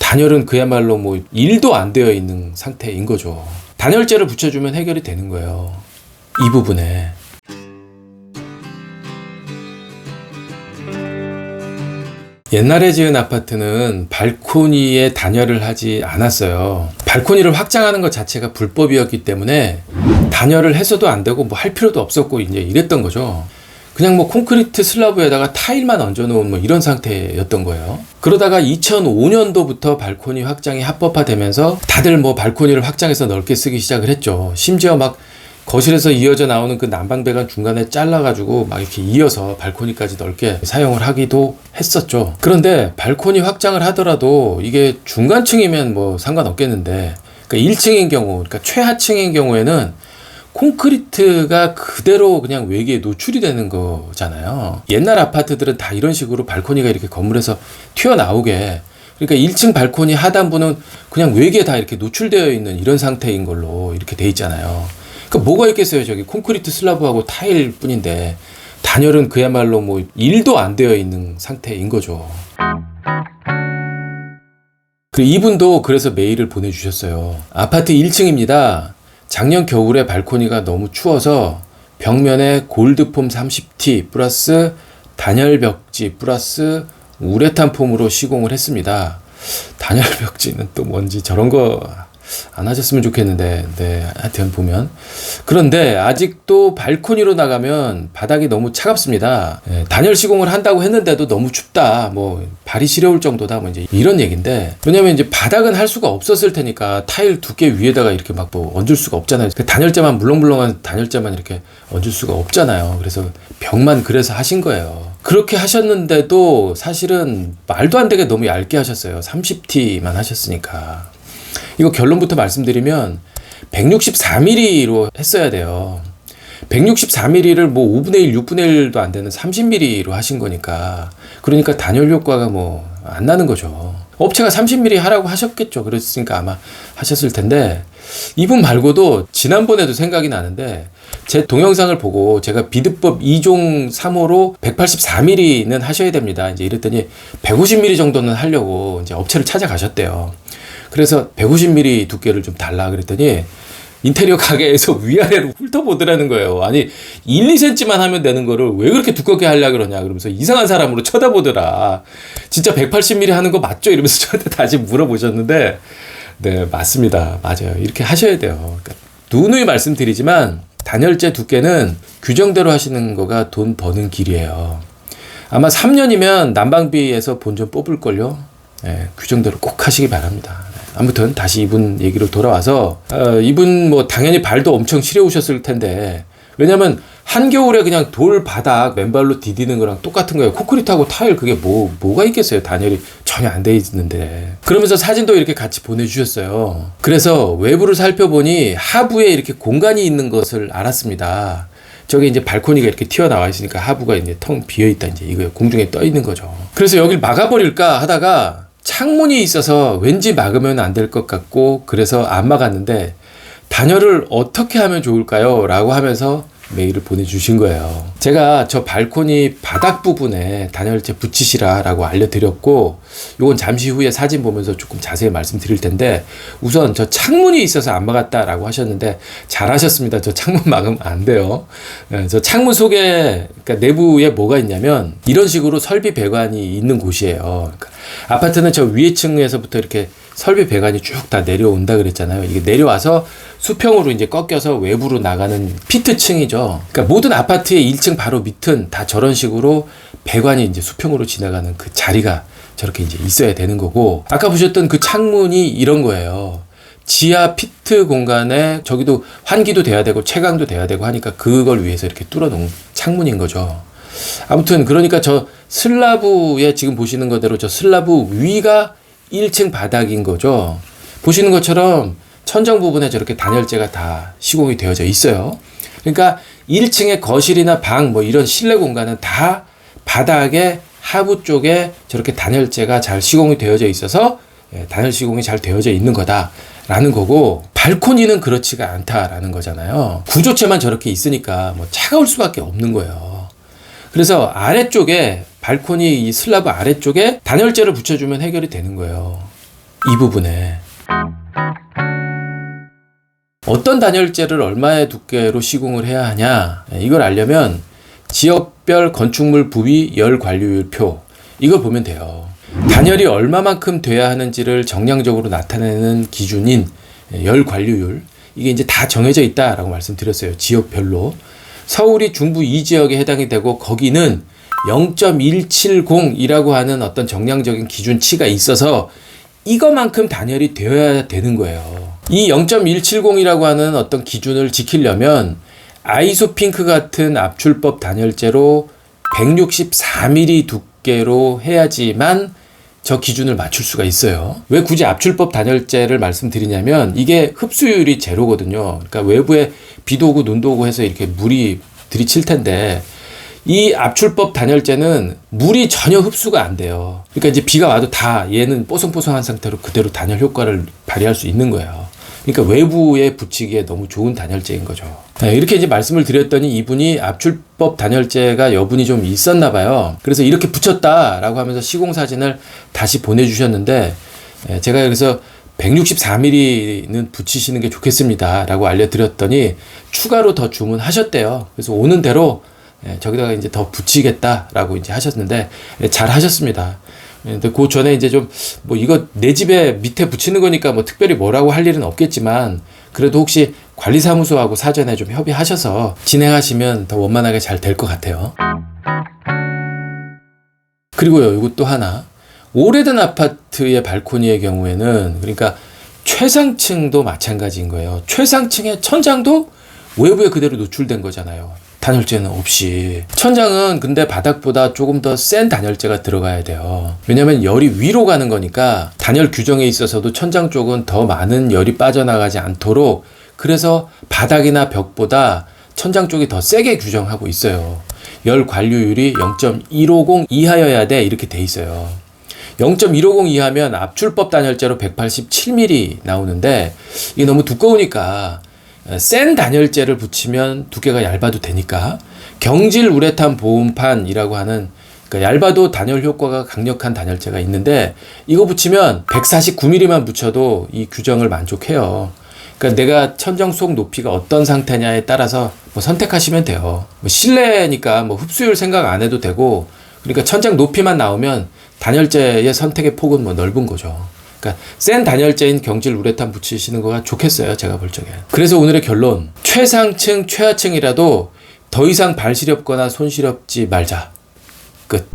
단열은 그야말로 뭐 일도 안 되어 있는 상태인 거죠. 단열재를 붙여주면 해결이 되는 거예요. 이 부분에. 옛날에 지은 아파트는 발코니에 단열을 하지 않았어요. 발코니를 확장하는 것 자체가 불법이었기 때문에 단열을 해서도 안 되고 뭐 할 필요도 없었고 이제 이랬던 거죠. 그냥 뭐 콘크리트 슬라브에다가 타일만 얹어놓은 뭐 이런 상태였던 거예요. 그러다가 2005년도부터 발코니 확장이 합법화되면서 다들 뭐 발코니를 확장해서 넓게 쓰기 시작을 했죠. 심지어 막 거실에서 이어져 나오는 그 난방배관 중간에 잘라가지고 막 이렇게 이어서 발코니까지 넓게 사용을 하기도 했었죠. 그런데 발코니 확장을 하더라도 이게 중간층이면 뭐 상관없겠는데, 그러니까 1층인 경우, 그러니까 최하층인 경우에는 콘크리트가 그대로 그냥 외기에 노출이 되는 거잖아요. 옛날 아파트들은 다 이런 식으로 발코니가 이렇게 건물에서 튀어나오게, 그러니까 1층 발코니 하단부는 그냥 외기에 다 이렇게 노출되어 있는 이런 상태인 걸로 이렇게 돼 있잖아요. 그러니까 뭐가 있겠어요. 저기 콘크리트 슬라브하고 타일 뿐인데 단열은 그야말로 뭐 일도 안 되어 있는 상태인 거죠. 그리고 이분도 그래서 메일을 보내주셨어요. 아파트 1층입니다. 작년 겨울에 발코니가 너무 추워서 벽면에 골드폼 30T 플러스 단열 벽지 플러스 우레탄 폼으로 시공을 했습니다. 단열 벽지는 또 뭔지 저런 거 안 하셨으면 좋겠는데, 네, 하여튼 보면. 그런데 아직도 발코니로 나가면 바닥이 너무 차갑습니다. 네, 단열 시공을 한다고 했는데도 너무 춥다, 뭐 발이 시려울 정도다, 뭐 이제 이런 얘기인데, 왜냐면 이제 바닥은 할 수가 없었을 테니까 타일 두께 위에다가 이렇게 막 뭐 얹을 수가 없잖아요. 단열재만, 물렁물렁한 단열재만 이렇게 얹을 수가 없잖아요. 그래서 벽만 그래서 하신 거예요. 그렇게 하셨는데도 사실은 말도 안 되게 너무 얇게 하셨어요. 30T만 하셨으니까. 이거 결론부터 말씀드리면 164mm로 했어야 돼요. 164mm를 뭐 5분의 1, 6분의 1도 안 되는 30mm로 하신 거니까, 그러니까 단열 효과가 뭐 안 나는 거죠. 업체가 30mm 하라고 하셨겠죠. 그랬으니까 아마 하셨을 텐데, 이분 말고도 지난번에도 생각이 나는데, 제 동영상을 보고 제가 비드법 2종 3호로 184mm는 하셔야 됩니다. 이제 이랬더니 150mm 정도는 하려고 이제 업체를 찾아가셨대요. 그래서 150mm 두께를 좀 달라 그랬더니 인테리어 가게에서 위아래로 훑어보더라는 거예요. 아니 1, 2cm만 하면 되는 거를 왜 그렇게 두껍게 하려고 그러냐 그러면서 이상한 사람으로 쳐다보더라. 진짜 180mm 하는 거 맞죠? 이러면서 저한테 다시 물어보셨는데, 네, 맞습니다. 맞아요. 이렇게 하셔야 돼요. 그러니까 누누이 말씀드리지만 단열재 두께는 규정대로 하시는 거가 돈 버는 길이에요. 아마 3년이면 난방비에서 본전 뽑을걸요. 네, 규정대로 꼭 하시기 바랍니다. 아무튼 다시 이분 얘기로 돌아와서, 이분 뭐 당연히 발도 엄청 시려우셨을 텐데, 왜냐면 한겨울에 그냥 돌 바닥 맨발로 디디는 거랑 똑같은 거예요. 콘크리트하고 타일 그게 뭐가 있겠어요. 단열이 전혀 안 돼 있는데. 그러면서 사진도 이렇게 같이 보내주셨어요. 그래서 외부를 살펴보니 하부에 이렇게 공간이 있는 것을 알았습니다. 저게 이제 발코니가 이렇게 튀어나와 있으니까 하부가 이제 텅 비어있다, 이제 이거 공중에 떠 있는 거죠. 그래서 여길 막아버릴까 하다가 창문이 있어서 왠지 막으면 안 될 것 같고, 그래서 안 막았는데 단열을 어떻게 하면 좋을까요? 라고 하면서 메일을 보내주신 거예요. 제가 저 발코니 바닥 부분에 단열재 붙이시라 라고 알려드렸고, 요건 잠시 후에 사진 보면서 조금 자세히 말씀드릴 텐데, 우선 저 창문이 있어서 안 막았다 라고 하셨는데 잘하셨습니다. 저 창문 막으면 안 돼요. 저 창문 속에, 그러니까 내부에 뭐가 있냐면 이런 식으로 설비 배관이 있는 곳이에요. 그러니까 아파트는 저 위에 층에서부터 이렇게 설비 배관이 쭉 다 내려온다 그랬잖아요. 이게 내려와서 수평으로 이제 꺾여서 외부로 나가는 피트층이죠. 그러니까 모든 아파트의 1층 바로 밑은 다 저런 식으로 배관이 이제 수평으로 지나가는 그 자리가 저렇게 이제 있어야 되는 거고, 아까 보셨던 그 창문이 이런 거예요. 지하 피트 공간에 저기도 환기도 돼야 되고 채광도 돼야 되고 하니까 그걸 위해서 이렇게 뚫어놓은 창문인 거죠. 아무튼 그러니까 저 슬라브에 지금 보시는 거대로 저 슬라브 위가 1층 바닥인 거죠. 보시는 것처럼 천정 부분에 저렇게 단열재가 다 시공이 되어져 있어요. 그러니까 1층의 거실이나 방 뭐 이런 실내 공간은 다 바닥에 하부 쪽에 저렇게 단열재가 잘 시공이 되어져 있어서 단열 시공이 잘 되어져 있는 거다라는 거고, 발코니는 그렇지가 않다라는 거잖아요. 구조체만 저렇게 있으니까 뭐 차가울 수밖에 없는 거예요. 그래서 아래쪽에 발코니 이 슬라브 아래쪽에 단열재를 붙여주면 해결이 되는 거예요. 이 부분에 어떤 단열재를 얼마의 두께로 시공을 해야 하냐, 이걸 알려면 지역별 건축물 부위 열 관리율 표, 이걸 보면 돼요. 단열이 얼마만큼 돼야 하는지를 정량적으로 나타내는 기준인 열 관리율, 이게 이제 다 정해져 있다라고 말씀드렸어요. 지역별로. 서울이 중부 이 지역에 해당이 되고 거기는 0.170이라고 하는 어떤 정량적인 기준치가 있어서 이거만큼 단열이 되어야 되는 거예요. 이 0.170이라고 하는 어떤 기준을 지키려면 아이소핑크 같은 압출법 단열재로 164mm 두께로 해야지만 저 기준을 맞출 수가 있어요. 왜 굳이 압출법 단열재를 말씀드리냐면 이게 흡수율이 제로거든요. 그러니까 외부에 비도 오고 눈도 오고 해서 이렇게 물이 들이칠 텐데 이 압출법 단열재는 물이 전혀 흡수가 안 돼요. 그러니까 이제 비가 와도 다 얘는 뽀송뽀송한 상태로 그대로 단열 효과를 발휘할 수 있는 거예요. 그러니까 외부에 붙이기에 너무 좋은 단열재인 거죠. 네, 이렇게 이제 말씀을 드렸더니 이분이 압출법 단열재가 여분이 좀 있었나 봐요. 그래서 이렇게 붙였다라고 하면서 시공 사진을 다시 보내주셨는데 제가 그래서 164mm는 붙이시는 게 좋겠습니다 라고 알려드렸더니 추가로 더 주문하셨대요. 그래서 오는 대로 저기다가 이제 더 붙이겠다라고 이제 하셨는데 잘 하셨습니다. 근데 그 전에 이제 좀 뭐 이거 내 집에 밑에 붙이는 거니까 뭐 특별히 뭐라고 할 일은 없겠지만 그래도 혹시 관리사무소하고 사전에 좀 협의하셔서 진행하시면 더 원만하게 잘 될 것 같아요. 그리고요, 이거 또 하나. 오래된 아파트의 발코니의 경우에는 그러니까 최상층도 마찬가지인 거예요. 최상층의 천장도 외부에 그대로 노출된 거잖아요. 단열재는 없이. 천장은 근데 바닥보다 조금 더 센 단열재가 들어가야 돼요. 왜냐면 열이 위로 가는 거니까 단열 규정에 있어서도 천장 쪽은 더 많은 열이 빠져나가지 않도록 그래서 바닥이나 벽보다 천장 쪽이 더 세게 규정하고 있어요. 열 관리율이 0.150 이하여야 돼 이렇게 돼 있어요. 0.150 이하면 압출법 단열재로 187mm 나오는데 이게 너무 두꺼우니까 센 단열재를 붙이면 두께가 얇아도 되니까 경질 우레탄 보온판이라고 하는 그러니까 얇아도 단열 효과가 강력한 단열재가 있는데 이거 붙이면 149mm만 붙여도 이 규정을 만족해요. 그러니까 내가 천정 속 높이가 어떤 상태냐에 따라서 뭐 선택하시면 돼요. 뭐 실내니까 뭐 흡수율 생각 안 해도 되고 그러니까 천장 높이만 나오면 단열재의 선택의 폭은 뭐 넓은 거죠. 그러니까 센 단열재인 경질 우레탄 붙이시는 거가 좋겠어요. 제가 볼 적에. 그래서 오늘의 결론. 최상층, 최하층이라도 더 이상 발시렵거나 손시렵지 말자. 끝.